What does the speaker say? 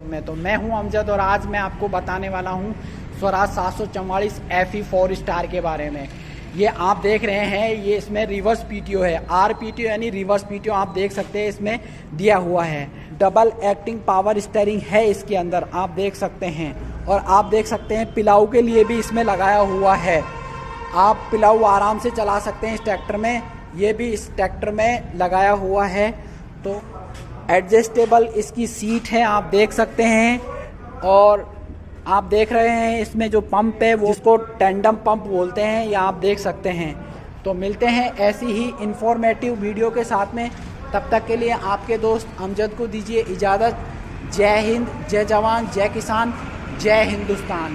तो मैं हूं अमजद और आज मैं आपको बताने वाला हूं स्वराज 744 FE 4 स्टार के बारे में। ये आप देख रहे हैं, ये इसमें रिवर्स पीटीओ है, RPTO यानी रिवर्स पीटीओ आप देख सकते हैं इसमें दिया हुआ है। डबल एक्टिंग पावर स्टीयरिंग है इसके अंदर, आप देख सकते हैं। और आप देख सकते हैं पिलाऊ के लिए भी इसमें लगाया हुआ है, आप पिलाऊ आराम से चला सकते हैं इस ट्रैक्टर में। ये भी इस ट्रैक्टर में लगाया हुआ है। तो एडजस्टेबल इसकी सीट है, आप देख सकते हैं। और आप देख रहे हैं इसमें जो पंप है वो उसको टेंडम पंप बोलते हैं, ये आप देख सकते हैं। तो मिलते हैं ऐसी ही इंफॉर्मेटिव वीडियो के साथ में, तब तक के लिए आपके दोस्त अमजद को दीजिए इजाज़त। जय हिंद, जय जवान, जय किसान, जय हिंदुस्तान।